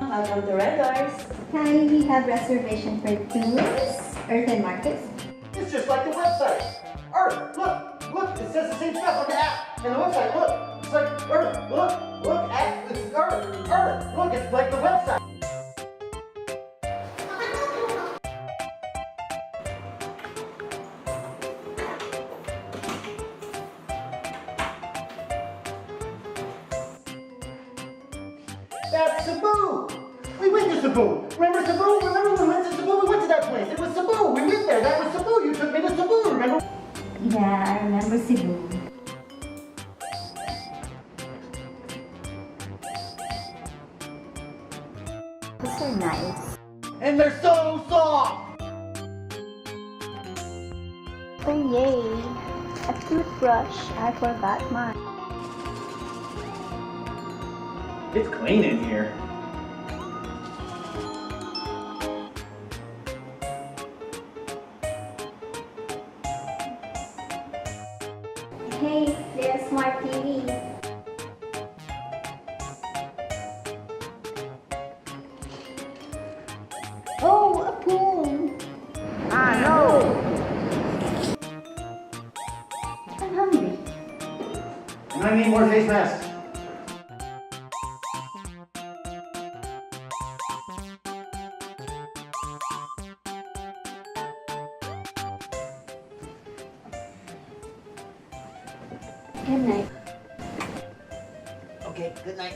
Welcome to RedDoorz. Hi, we have reservation for tours, Earth and Markets. It's just like the website. Earth, look, it says the same stuff on the app and the website. Look, it's like Earth, look, app, it's Earth, look, it's like the website. That's Cebu! We went to Cebu! Remember Cebu? Remember when we went to Cebu? We went to that place. It was Cebu. We went there. That was Cebu. You took me to Cebu, remember? Yeah, I remember Cebu. These are nice. And they're so soft! Oh yay! A toothbrush. I forgot mine. It's clean in here. Hey, there's smart TV. Oh, a pool. No! I'm hungry. And I need more face masks. Good night. Okay, good night.